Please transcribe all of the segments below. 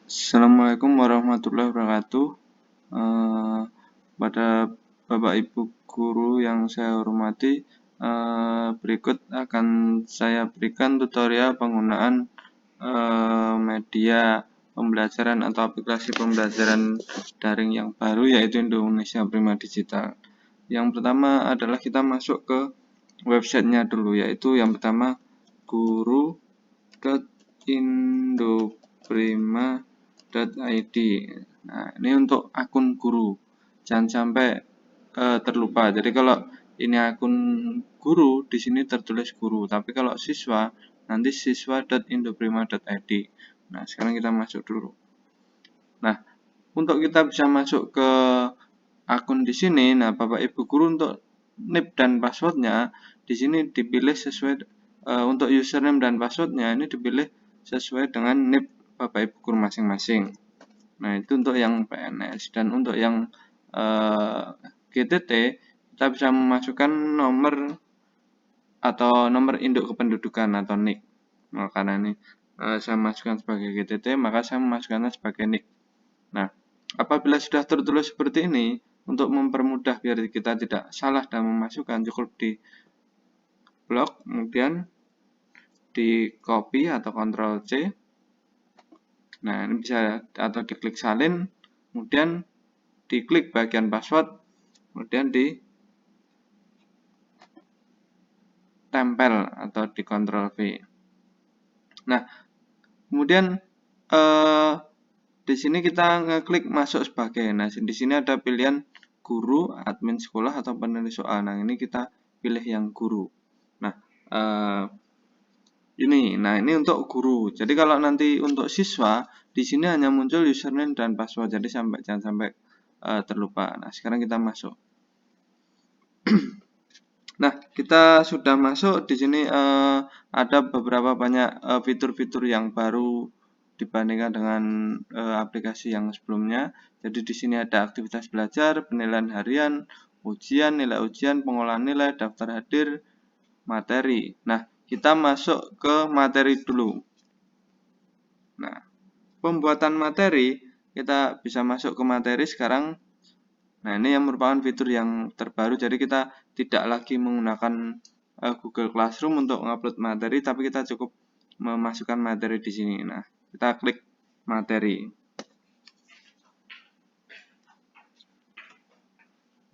Assalamualaikum warahmatullahi wabarakatuh. Pada Bapak Ibu guru yang saya hormati, berikut akan saya berikan tutorial penggunaan media pembelajaran atau aplikasi pembelajaran daring yang baru, yaitu Indonesia Prima Digital. Yang pertama adalah kita masuk ke websitenya dulu, yaitu yang pertama guru.indoprima.id. Nah, ini untuk akun guru. Jangan sampai terlupa. Jadi kalau ini akun guru, di sini tertulis guru. Tapi kalau siswa, nanti siswa.indoprima.id. Nah, sekarang kita masuk dulu. Nah, untuk kita bisa masuk ke akun di sini, nah Bapak Ibu guru untuk NIP dan passwordnya di sini dipilih sesuai untuk username dan passwordnya ini dipilih sesuai dengan NIP Bapak Ibu guru masing-masing. Nah, itu untuk yang PNS, dan untuk yang GTT kita bisa memasukkan nomor atau nomor induk kependudukan atau NIK. Nah, karena ini saya masukkan sebagai GTT, maka saya memasukkannya sebagai NIK. Nah, apabila sudah tertulis seperti ini, untuk mempermudah biar kita tidak salah dan memasukkan, cukup di blok, kemudian di copy atau Ctrl C. Nah, ini bisa atau diklik salin, kemudian diklik bagian password, kemudian di tempel atau di Ctrl V. Nah, kemudian di sini kita ngeklik masuk sebagai. Nah, di sini ada pilihan guru, admin sekolah, atau penulis soal. Nah, ini kita pilih yang guru. Nah, ini untuk guru. Jadi kalau nanti untuk siswa, di sini hanya muncul username dan password. Jadi jangan sampai terlupa. Nah, sekarang kita masuk. Nah, kita sudah masuk. Di sini ada beberapa banyak fitur-fitur yang baru dibandingkan dengan aplikasi yang sebelumnya. Jadi di sini ada aktivitas belajar, penilaian harian, ujian, nilai ujian, pengolahan nilai, daftar hadir, materi. Nah, kita masuk ke materi dulu. Nah, pembuatan materi, kita bisa masuk ke materi sekarang. Nah, ini yang merupakan fitur yang terbaru. Jadi kita tidak lagi menggunakan Google Classroom untuk mengupload materi, tapi kita cukup memasukkan materi di sini. Nah, kita klik materi.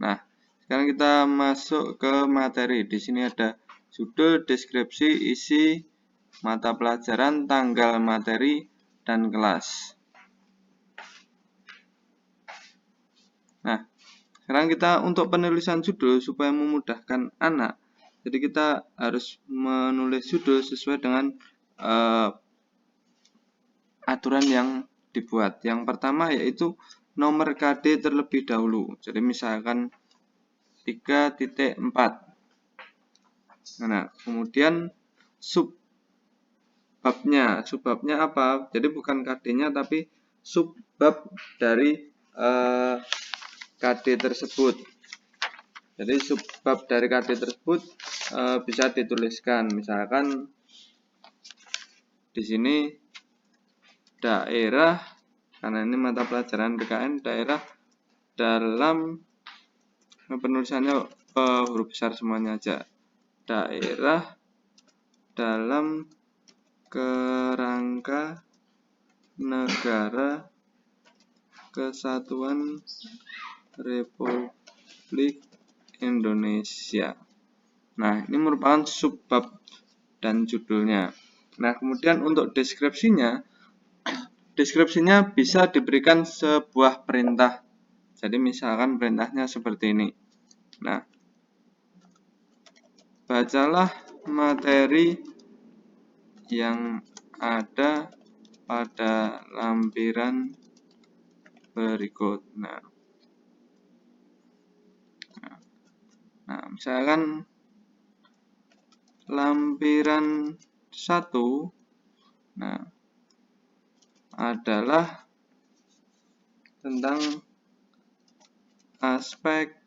Nah, sekarang kita masuk ke materi. Di sini ada judul, deskripsi, isi, mata pelajaran, tanggal materi, dan kelas. Nah, sekarang kita untuk penulisan judul supaya memudahkan anak. Jadi kita harus menulis judul sesuai dengan aturan yang dibuat. Yang pertama yaitu nomor KD terlebih dahulu. Jadi misalkan 3.4. Nah, kemudian subbabnya apa? Jadi bukan KD-nya tapi subbab dari KD tersebut. Jadi subbab dari KD tersebut bisa dituliskan, misalkan di sini daerah, karena ini mata pelajaran PKN, daerah dalam penulisannya huruf besar semuanya aja. Daerah dalam kerangka negara Kesatuan Republik Indonesia. Nah, ini merupakan subbab dan judulnya. Nah, kemudian untuk deskripsinya bisa diberikan sebuah perintah. Jadi misalkan perintahnya seperti ini. Nah, bacalah materi yang ada pada lampiran berikut. Nah, misalkan lampiran 1, nah, adalah tentang aspek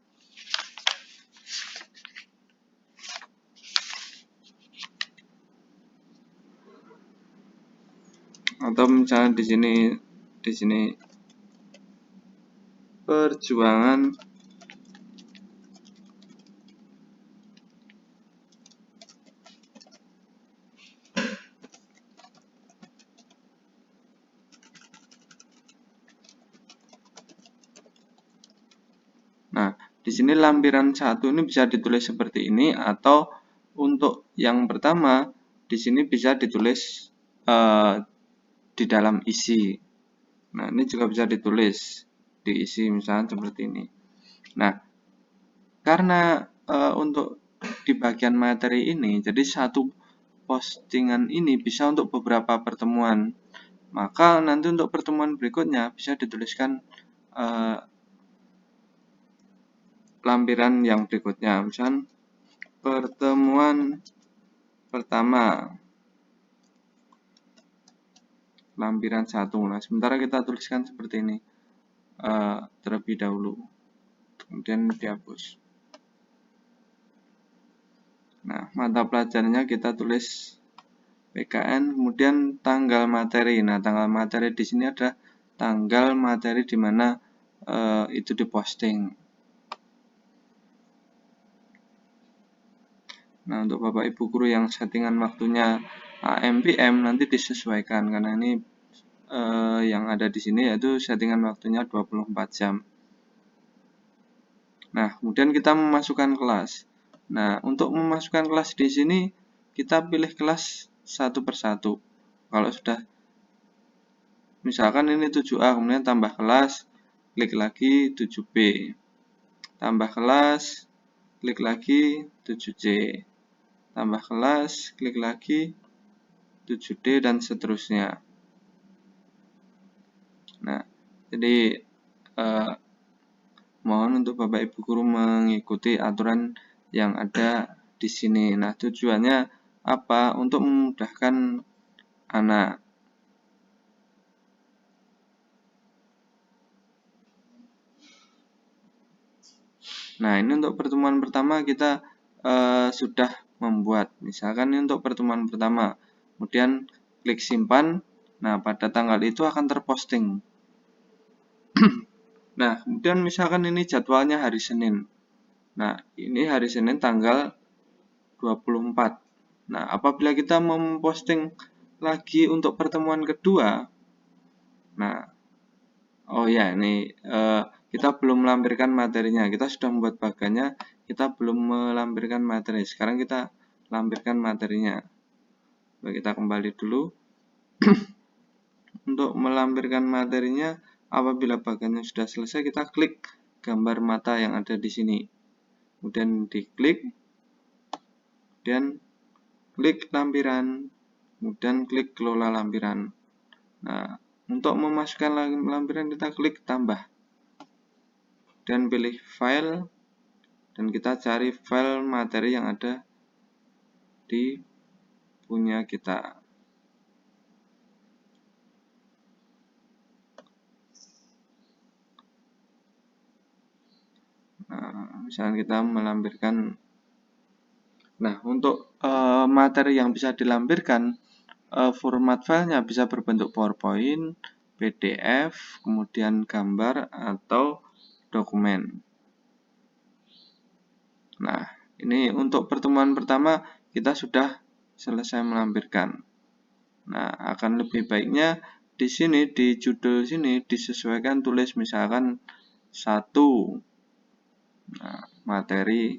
atau misalnya di sini di sini perjuangan Nah, di sini lampiran 1 ini bisa ditulis seperti ini, atau untuk yang pertama di sini bisa ditulis di dalam isi. Nah, ini juga bisa ditulis diisi misalnya seperti ini. Nah, karena untuk di bagian materi ini, jadi satu postingan ini bisa untuk beberapa pertemuan. Maka nanti untuk pertemuan berikutnya bisa dituliskan lampiran yang berikutnya, misalnya pertemuan pertama lampiran 1. Nah, sementara kita tuliskan seperti ini terlebih dahulu, kemudian dihapus. Nah, mata pelajarannya kita tulis PKN, kemudian tanggal materi. Nah, tanggal materi di sini ada tanggal materi di mana itu diposting. Nah, untuk Bapak Ibu guru yang settingan waktunya AM PM nanti disesuaikan, karena ini yang ada di sini yaitu settingan waktunya 24 jam. Nah, kemudian kita memasukkan kelas. Nah, untuk memasukkan kelas di sini kita pilih kelas satu persatu. Kalau sudah misalkan ini 7A, kemudian tambah kelas, klik lagi 7B. Tambah kelas, klik lagi 7C. Tambah kelas, klik lagi 7D dan seterusnya. Nah, jadi mohon untuk Bapak Ibu guru mengikuti aturan yang ada di sini. Nah, tujuannya apa? Untuk memudahkan anak. Nah, ini untuk pertemuan pertama kita sudah membuat. Misalkan ini untuk pertemuan pertama. Kemudian klik simpan. Nah, pada tanggal itu akan terposting. Nah, kemudian misalkan ini jadwalnya hari Senin. Nah, ini hari Senin tanggal 24. Nah, apabila kita memposting lagi untuk pertemuan kedua, nah, oh ya, ini kita belum melampirkan materinya. Kita sudah membuat bagannya, kita belum melampirkan materi. Sekarang kita lampirkan materinya. Kita kembali dulu. Untuk melampirkan materinya, apabila bagannya sudah selesai, kita klik gambar mata yang ada di sini. Kemudian diklik, kemudian klik lampiran, kemudian klik kelola lampiran. Nah, untuk memasukkan lampiran kita klik tambah, dan pilih file, dan kita cari file materi yang ada di punya kita. Nah, misalnya kita melampirkan. Nah, untuk materi yang bisa dilampirkan, format filenya bisa berbentuk PowerPoint, PDF, kemudian gambar, atau dokumen. Nah, ini untuk pertemuan pertama kita sudah selesai melampirkan. Nah, akan lebih baiknya di sini, di judul sini disesuaikan tulis misalkan 1. Nah, materi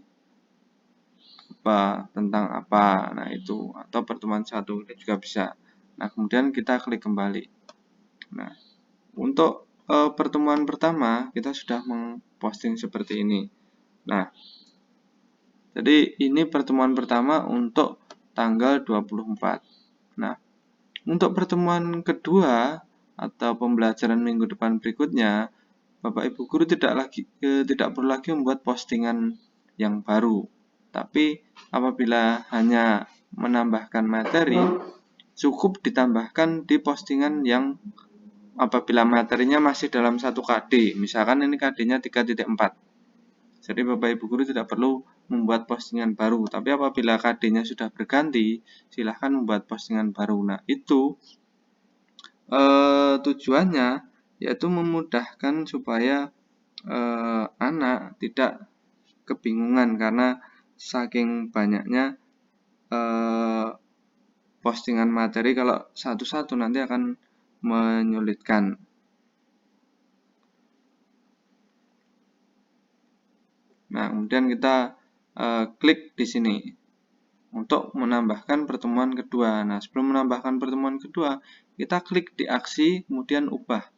apa, tentang apa. Nah, itu, atau pertemuan 1 ini juga bisa. Nah, kemudian kita klik kembali. Nah, untuk pertemuan pertama kita sudah memposting seperti ini. Nah, jadi ini pertemuan pertama untuk tanggal 24. Nah, untuk pertemuan kedua atau pembelajaran minggu depan berikutnya, Bapak Ibu guru tidak perlu lagi membuat postingan yang baru. Tapi apabila hanya menambahkan materi, cukup ditambahkan di postingan yang apabila materinya masih dalam 1 KD. Misalkan ini KD-nya 3.4. Jadi Bapak Ibu guru tidak perlu membuat postingan baru. Tapi apabila KD-nya sudah berganti, silahkan membuat postingan baru. Nah, itu tujuannya yaitu memudahkan supaya anak tidak kebingungan karena saking banyaknya postingan materi. Kalau satu-satu nanti akan menyulitkan. Nah, kemudian kita klik di sini untuk menambahkan pertemuan kedua. Nah, sebelum menambahkan pertemuan kedua, kita klik di aksi, kemudian ubah.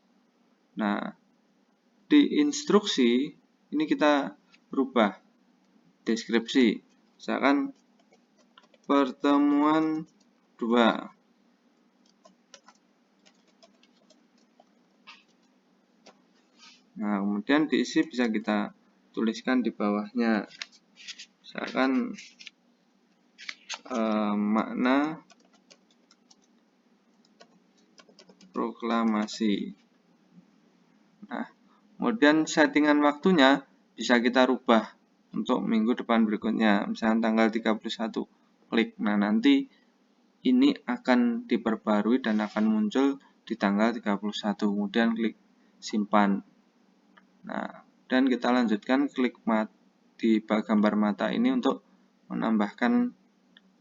Nah, di instruksi ini kita rubah deskripsi. Misalkan pertemuan 2. Nah, kemudian diisi bisa kita tuliskan di bawahnya. Misalkan makna proklamasi. Nah, kemudian settingan waktunya bisa kita rubah untuk minggu depan berikutnya, misalkan tanggal 31. Klik. Nah, nanti ini akan diperbarui dan akan muncul di tanggal 31. Kemudian klik simpan. Nah, dan kita lanjutkan klik di gambar mata ini untuk menambahkan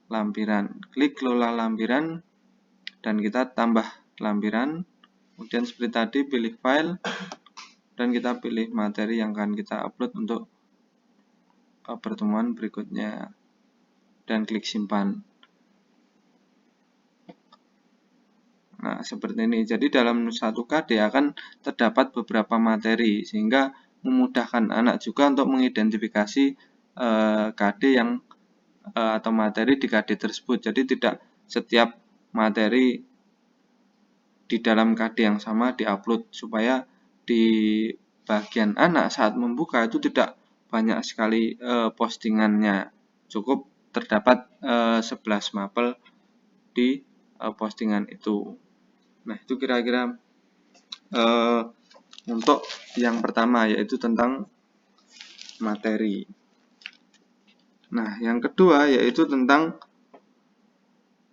lampiran. Klik kelola lampiran dan kita tambah lampiran. Kemudian seperti tadi pilih file dan kita pilih materi yang akan kita upload untuk pertemuan berikutnya dan klik simpan. Nah, seperti ini. Jadi dalam satu KD akan terdapat beberapa materi sehingga memudahkan anak juga untuk mengidentifikasi KD yang atau materi di KD tersebut. Jadi tidak setiap materi di dalam KD yang sama diupload, supaya di bagian anak saat membuka itu tidak banyak sekali postingannya. Cukup terdapat 11 mapel di postingan itu. Nah, itu kira-kira untuk yang pertama, yaitu tentang materi. Nah, yang kedua yaitu tentang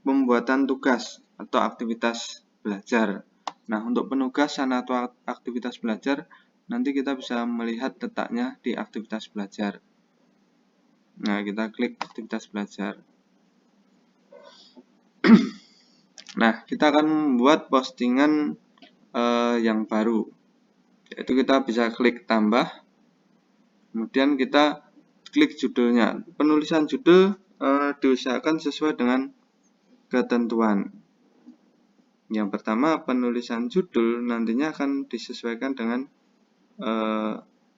pembuatan tugas atau aktivitas belajar. Nah, untuk penugasan atau aktivitas belajar, nanti kita bisa melihat letaknya di aktivitas belajar. Nah, kita klik aktivitas belajar. Nah, kita akan membuat postingan yang baru, yaitu kita bisa klik tambah, kemudian kita klik judulnya. Penulisan judul diusahakan sesuai dengan ketentuan. Yang pertama, penulisan judul nantinya akan disesuaikan dengan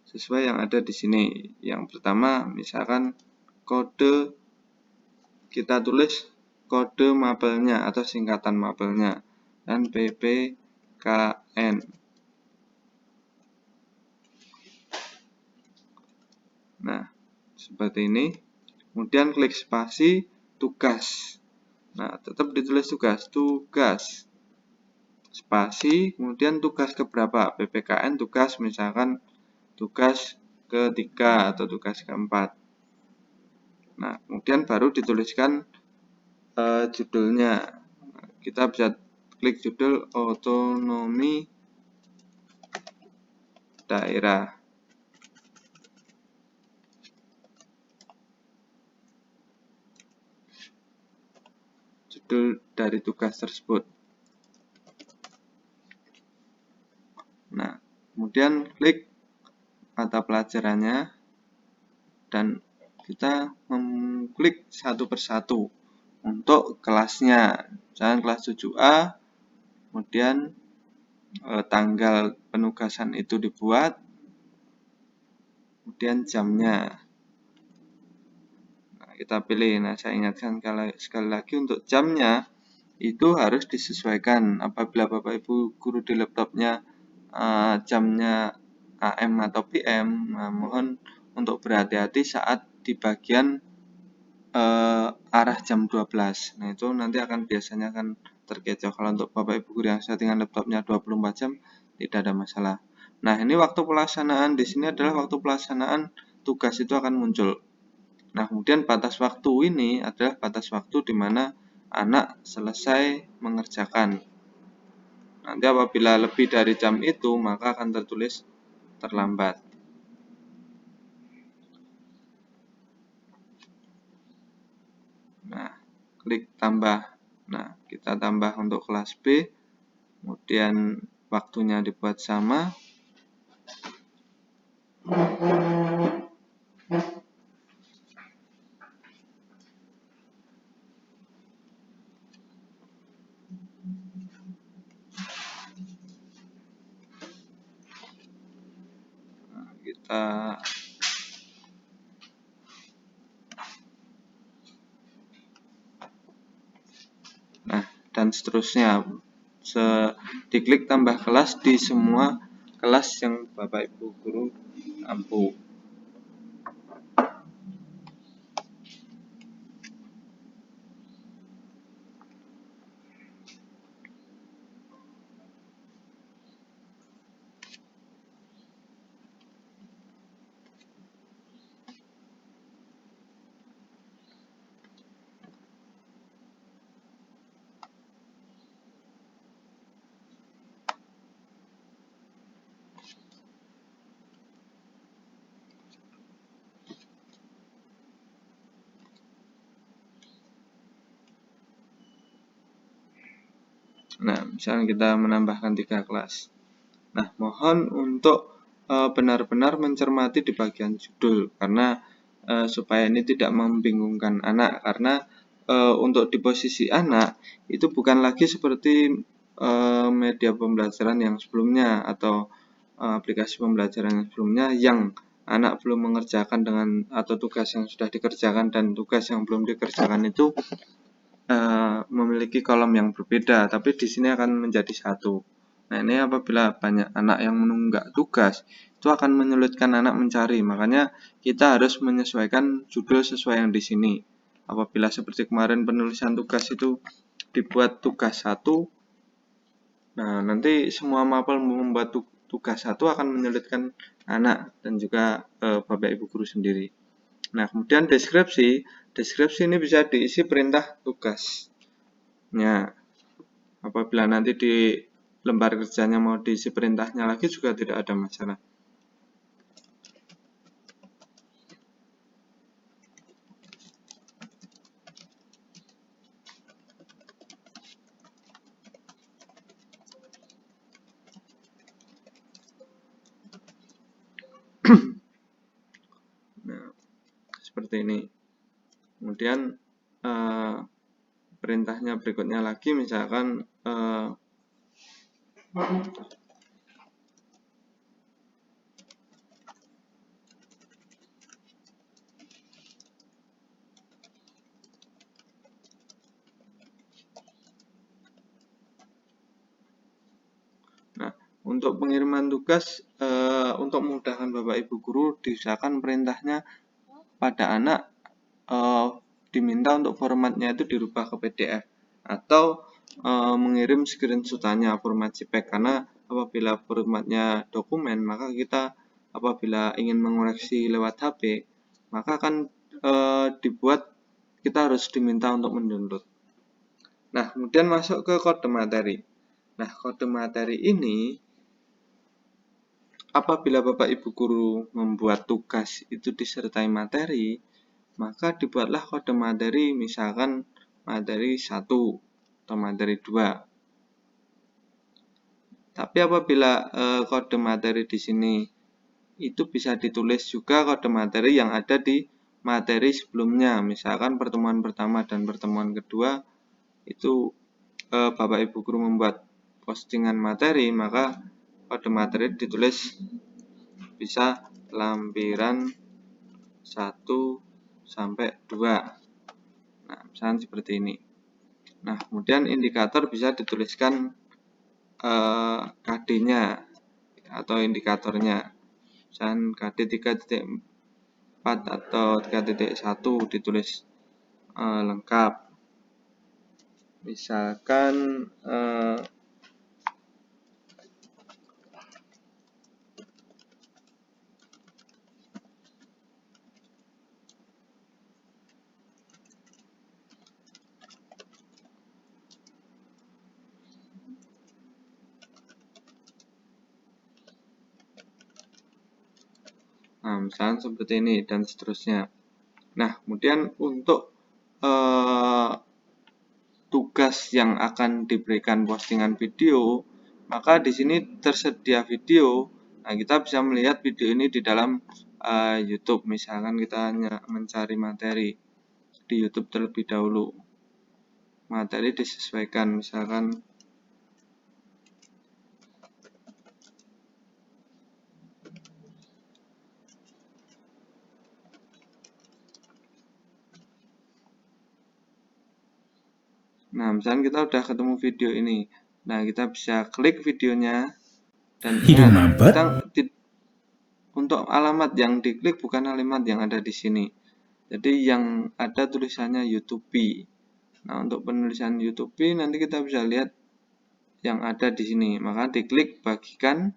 sesuai yang ada di sini. Yang pertama, misalkan kode, kita tulis kode mapelnya atau singkatan mapelnya, dan PPKN. Nah, seperti ini. Kemudian klik spasi, tugas. Nah, tetap ditulis tugas. Spasi, kemudian tugas keberapa? PPKN tugas, misalkan tugas ketiga atau tugas keempat. Nah, kemudian baru dituliskan judulnya. Kita bisa klik judul otonomi daerah. Judul dari tugas tersebut. Nah, kemudian klik mata pelajarannya dan kita mengklik satu persatu untuk kelasnya. Misalkan kelas 7A, kemudian tanggal penugasan itu dibuat, kemudian jamnya. Nah, kita pilih. Nah, saya ingatkan sekali lagi untuk jamnya itu harus disesuaikan. Apabila Bapak Ibu guru di laptopnya jamnya AM atau PM, nah, mohon untuk berhati-hati saat di bagian arah jam 12. Nah, itu nanti biasanya akan terkecoh. Kalau untuk Bapak Ibu guru yang settingan laptopnya 24 jam, tidak ada masalah. Nah, ini waktu pelaksanaan. Di sini adalah waktu pelaksanaan tugas itu akan muncul. Nah, kemudian batas waktu ini adalah batas waktu di mana anak selesai mengerjakan. Nanti apabila lebih dari jam itu, maka akan tertulis terlambat. Nah, klik tambah. Nah, kita tambah untuk kelas B. Kemudian waktunya dibuat sama. Nah, dan seterusnya. Diklik tambah kelas di semua kelas yang Bapak Ibu guru mampu. Nah, misalnya kita menambahkan 3 kelas. Nah, mohon untuk benar-benar mencermati di bagian judul, karena supaya ini tidak membingungkan anak, karena untuk di posisi anak itu bukan lagi seperti media pembelajaran yang sebelumnya atau aplikasi pembelajaran yang sebelumnya yang anak belum mengerjakan dengan atau tugas yang sudah dikerjakan dan tugas yang belum dikerjakan itu memiliki kolom yang berbeda, tapi di sini akan menjadi satu. Nah, ini apabila banyak anak yang menunggak tugas, itu akan menyulitkan anak mencari. Makanya kita harus menyesuaikan judul sesuai yang di sini. Apabila seperti kemarin penulisan tugas itu dibuat tugas 1, nah nanti semua mapel membuat tugas 1 akan menyulitkan anak dan juga Bapak Ibu guru sendiri. Nah, kemudian deskripsi. Deskripsi ini bisa diisi perintah tugasnya. Apabila nanti di lembar kerjanya mau diisi perintahnya lagi juga tidak ada masalah. Nah, seperti ini. Kemudian perintahnya berikutnya lagi, misalkan nah, untuk pengiriman tugas untuk memudahkan Bapak Ibu guru, diusahakan perintahnya pada anak diminta untuk formatnya itu dirubah ke PDF atau mengirim screenshot-nya format JPEG, karena apabila formatnya dokumen, maka kita apabila ingin mengoreksi lewat HP, maka akan dibuat kita harus diminta untuk mendownload. Nah, kemudian masuk ke kode materi. Nah, kode materi ini apabila Bapak Ibu guru membuat tugas itu disertai materi, maka dibuatlah kode materi, misalkan materi 1 atau materi 2. Tapi apabila kode materi di sini itu bisa ditulis juga kode materi yang ada di materi sebelumnya. Misalkan pertemuan pertama dan pertemuan kedua itu Bapak Ibu guru membuat postingan materi, maka kode materi ditulis bisa lampiran 1 sampai 2. Nah, misalnya seperti ini. Nah, kemudian indikator bisa dituliskan KD-nya atau indikatornya. Misalnya KD 3.4 atau 3.1 ditulis lengkap. Misalkan Nah, misalnya seperti ini dan seterusnya. Nah, kemudian untuk tugas yang akan diberikan postingan video, maka di sini tersedia video. Nah, kita bisa melihat video ini di dalam YouTube. Misalkan kita hanya mencari materi di YouTube terlebih dahulu. Materi disesuaikan, misalkan nah, misalnya kita udah ketemu video ini. Nah, kita bisa klik videonya dan ingat, kita untuk alamat yang diklik bukan alamat yang ada di sini. Jadi yang ada tulisannya YouTube. Nah, untuk penulisan YouTube nanti kita bisa lihat yang ada di sini. Maka diklik bagikan.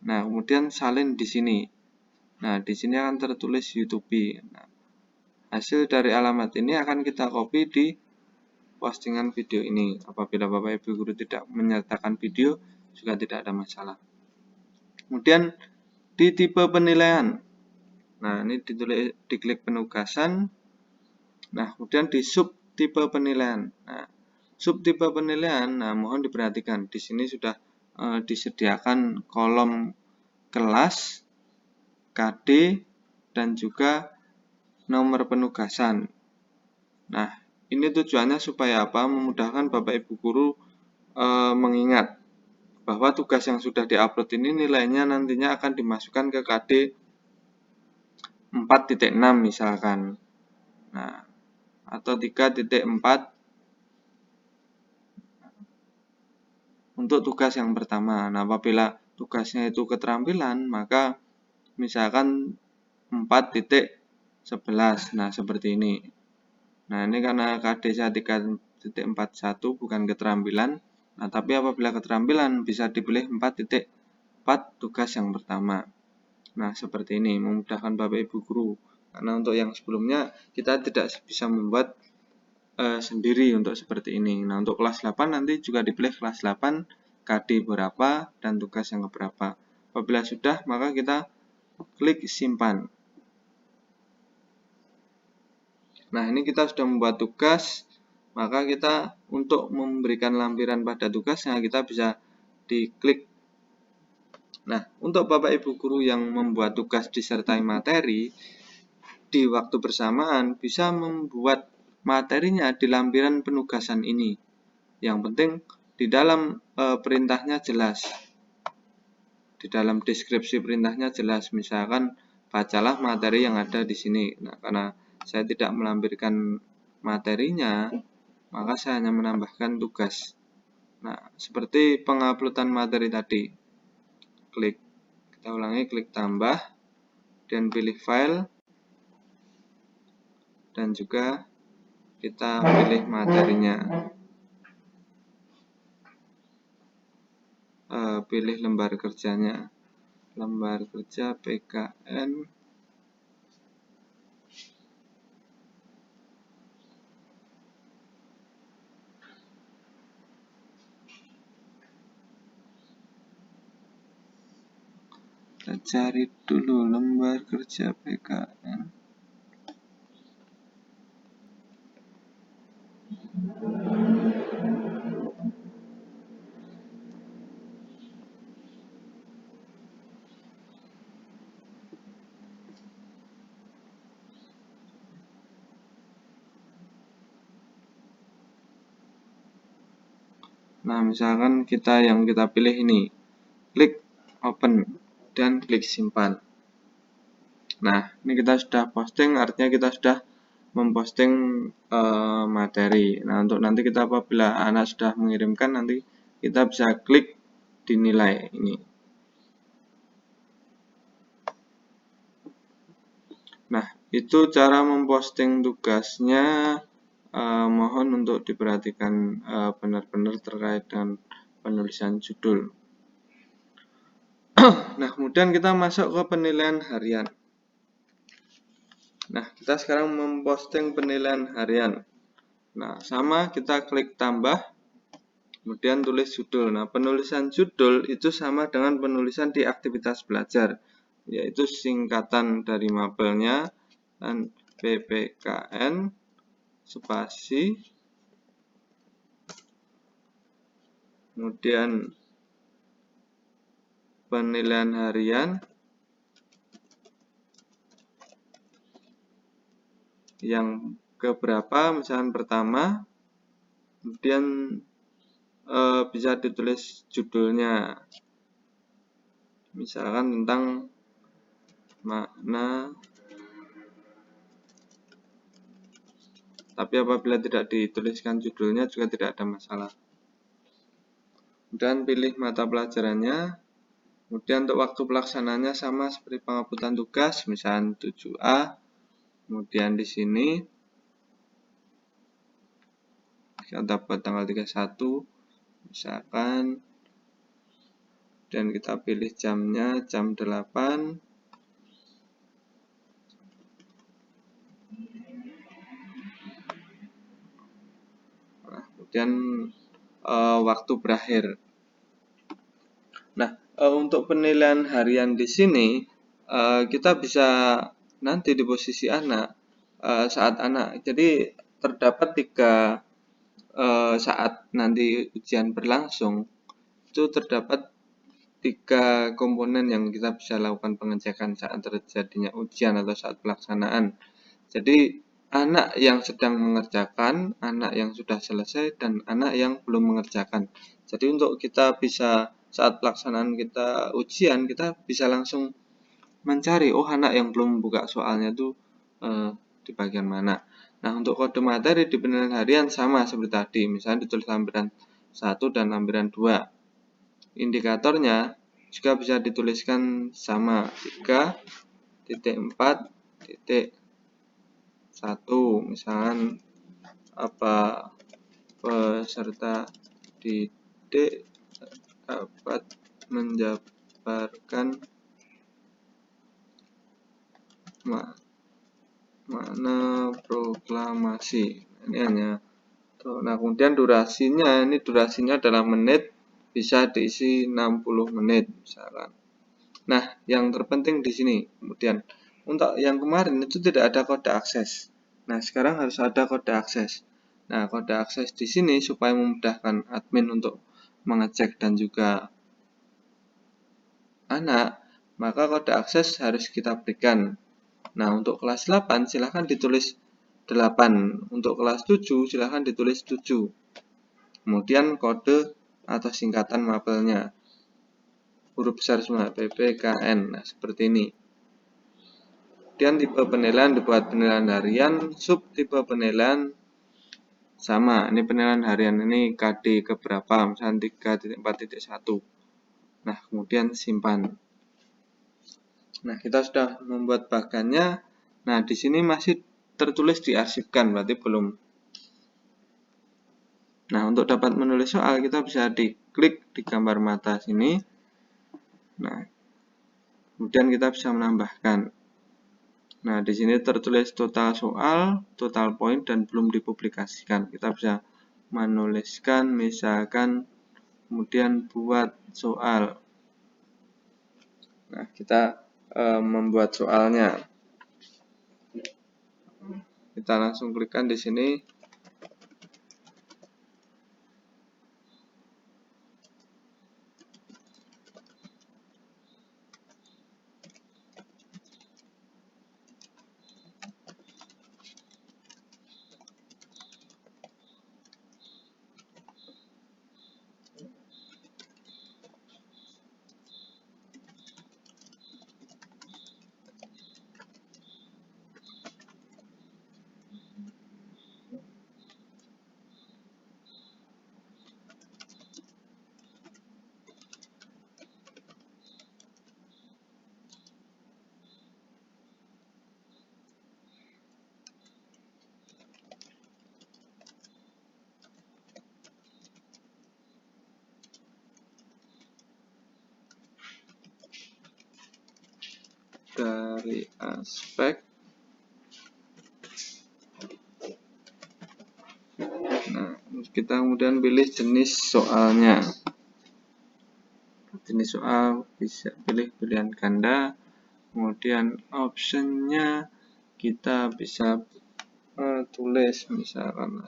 Nah, kemudian salin di sini. Nah, di sini akan tertulis YouTube. Nah, hasil dari alamat ini akan kita copy di postingan video ini. Apabila Bapak Ibu guru tidak menyertakan video, juga tidak ada masalah. Kemudian di tipe penilaian. Nah, ini diklik penugasan. Nah, kemudian di sub tipe penilaian. Nah, sub tipe penilaian, nah mohon diperhatikan. Di sini sudah disediakan kolom kelas, KD, dan juga nomor penugasan. Nah, ini tujuannya supaya apa? Memudahkan Bapak Ibu guru mengingat bahwa tugas yang sudah diupload ini nilainya nantinya akan dimasukkan ke KD 4.6 misalkan. Nah, atau 3.4 untuk tugas yang pertama. Nah, apabila tugasnya itu keterampilan, maka misalkan 4.11. Nah, seperti ini. Nah, ini karena KD saya 3.41 bukan keterampilan. Nah, tapi apabila keterampilan bisa dipilih 4.4 tugas yang pertama. Nah, seperti ini memudahkan Bapak Ibu guru. Karena untuk yang sebelumnya kita tidak bisa membuat sendiri untuk seperti ini. Nah, untuk kelas 8 nanti juga dipilih kelas 8 KD berapa dan tugas yang keberapa. Apabila sudah, maka kita klik simpan. Nah, ini kita sudah membuat tugas, maka kita untuk memberikan lampiran pada tugasnya, kita bisa diklik. Nah, untuk Bapak Ibu guru yang membuat tugas disertai materi, di waktu bersamaan bisa membuat materinya di lampiran penugasan ini. Yang penting di dalam perintahnya jelas. Di dalam deskripsi perintahnya jelas. Misalkan bacalah materi yang ada di sini. Nah, karena saya tidak melampirkan materinya, maka saya hanya menambahkan tugas. Nah, seperti penguploadan materi tadi. Klik. Kita ulangi, klik tambah dan pilih file. Dan juga kita pilih materinya. Pilih lembar kerjanya, lembar kerja PKN kita cari dulu lembar kerja PKN. Nah, misalkan yang kita pilih ini, klik open dan klik simpan. Nah, ini kita sudah posting, artinya kita sudah memposting materi. Nah, untuk nanti kita apabila anak sudah mengirimkan, nanti kita bisa klik dinilai ini. Nah, itu cara memposting tugasnya. Mohon untuk diperhatikan benar-benar terkait dengan penulisan judul. Nah, kemudian kita masuk ke penilaian harian. Nah, kita sekarang memposting penilaian harian. Nah, sama kita klik tambah, kemudian tulis judul. Nah, penulisan judul itu sama dengan penulisan di aktivitas belajar. yaitu singkatan dari mapelnya, dan PPKN spasi kemudian penilaian harian yang keberapa, misalkan pertama, kemudian bisa ditulis judulnya, misalkan tentang makna, tapi apabila tidak dituliskan judulnya juga tidak ada masalah. Dan pilih mata pelajarannya. Kemudian untuk waktu pelaksanaannya sama seperti penguploadan tugas, misalkan 7A. Kemudian di sini kita buat tanggal 31, misalkan, dan kita pilih jamnya jam 8. Nah, kemudian waktu berakhir. Nah, untuk penilaian harian di sini kita bisa nanti di posisi anak, saat anak. Jadi terdapat 3 saat nanti ujian berlangsung, itu terdapat 3 komponen yang kita bisa lakukan pengecekan saat terjadinya ujian atau saat pelaksanaan. Jadi anak yang sedang mengerjakan, anak yang sudah selesai, dan anak yang belum mengerjakan. Jadi untuk kita bisa saat pelaksanaan kita ujian, kita bisa langsung mencari, oh anak yang belum buka soalnya itu di bagian mana. Nah, untuk kode materi di penilaian harian sama seperti tadi, misalnya ditulis lampiran 1 dan lampiran 2. Indikatornya juga bisa dituliskan sama 3.4.1, misalkan apa peserta didik dapat menjabarkan makna proklamasi. Ini hanya. Nah, kemudian durasinya adalah menit, bisa diisi 60 menit misalkan. Nah, yang terpenting di sini kemudian untuk yang kemarin itu tidak ada kode akses. Nah, sekarang harus ada kode akses. Nah, kode akses di sini supaya memudahkan admin untuk mengecek dan juga anak, maka kode akses harus kita berikan. Nah, untuk kelas 8 silahkan ditulis 8. Untuk kelas 7 silahkan ditulis 7. Kemudian kode atau singkatan mapelnya. Huruf besar semua, PPKN. Nah, seperti ini. Kemudian tipe penilaian dibuat penilaian harian, sub tipe penilaian sama. Ini penilaian harian ini KD keberapa, misalnya 3.4.1. Nah, kemudian simpan. Nah, kita sudah membuat bagannya. Nah, di sini masih tertulis diarsipkan, berarti belum. Nah, untuk dapat menulis soal, kita bisa diklik di gambar mata sini. Nah, kemudian kita bisa menambahkan. Nah, di sini tertulis total soal, total poin, dan belum dipublikasikan. Kita bisa menuliskan, misalkan, kemudian buat soal. Nah, kita membuat soalnya. Kita langsung klikkan di sini. Dari aspek. Nah, kita kemudian pilih jenis soalnya. Jenis soal bisa pilih pilihan ganda, Kemudian optionnya kita bisa tulis misalkan.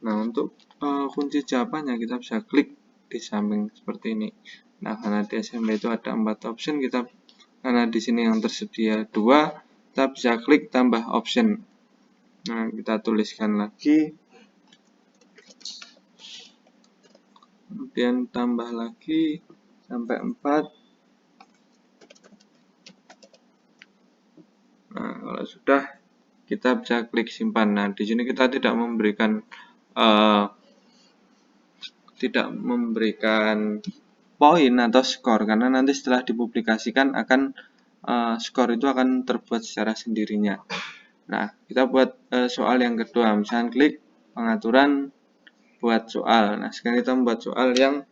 Nah, untuk kunci jawabannya kita bisa klik di samping seperti ini. Nah, karena di SMB itu ada 4 option, karena di sini yang tersedia 2, kita bisa klik tambah option. Nah, kita tuliskan lagi, kemudian tambah lagi sampai 4. Nah, kalau sudah, kita bisa klik simpan. Nah, di sini kita tidak memberikan poin atau skor, karena nanti setelah dipublikasikan akan skor itu akan terbuat secara sendirinya. Nah, kita buat soal yang kedua, misalnya klik pengaturan buat soal. Nah, sekarang kita membuat soal yang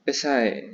esai.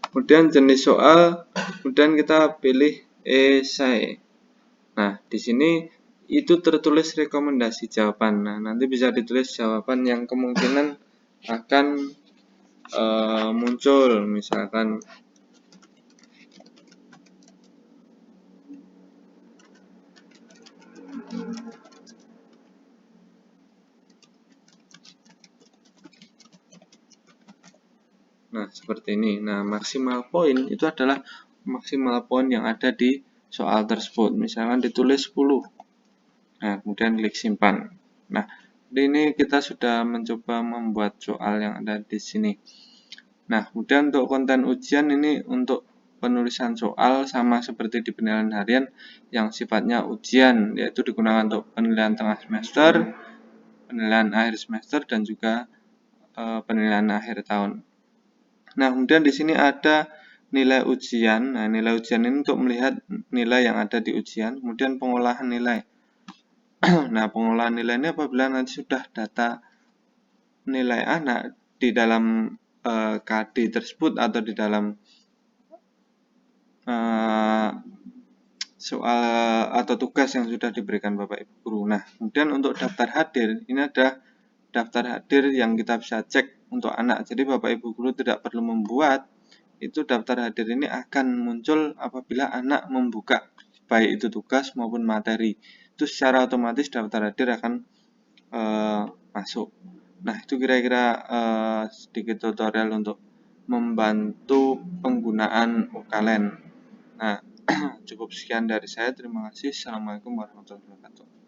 Kemudian jenis soal, kemudian kita pilih esai. Nah, di sini itu tertulis rekomendasi jawaban. Nah, nanti bisa ditulis jawaban yang kemungkinan akan muncul, misalkan seperti ini. Nah, maksimal poin itu adalah maksimal poin yang ada di soal tersebut. Misalkan ditulis 10. Nah, kemudian klik simpan. Nah, ini kita sudah mencoba membuat soal yang ada di sini. Nah, kemudian untuk konten ujian ini untuk penulisan soal sama seperti di penilaian harian yang sifatnya ujian, yaitu digunakan untuk penilaian tengah semester, penilaian akhir semester, dan juga penilaian akhir tahun. Nah, kemudian di sini ada nilai ujian. Nah, nilai ujian ini untuk melihat nilai yang ada di ujian, kemudian pengolahan nilai. Nah, pengolahan nilai ini apabila nanti sudah data nilai anak di dalam KD tersebut atau di dalam soal atau tugas yang sudah diberikan Bapak Ibu Guru. Nah, kemudian untuk daftar hadir, ini ada daftar hadir yang kita bisa cek untuk anak. Jadi Bapak Ibu Guru tidak perlu membuat, itu daftar hadir ini akan muncul apabila anak membuka baik itu tugas maupun materi. Itu secara otomatis daftar hadir akan masuk. Nah, itu kira-kira sedikit tutorial untuk membantu penggunaan UKLN. Nah, cukup sekian dari saya. Terima kasih. Assalamualaikum warahmatullahi wabarakatuh.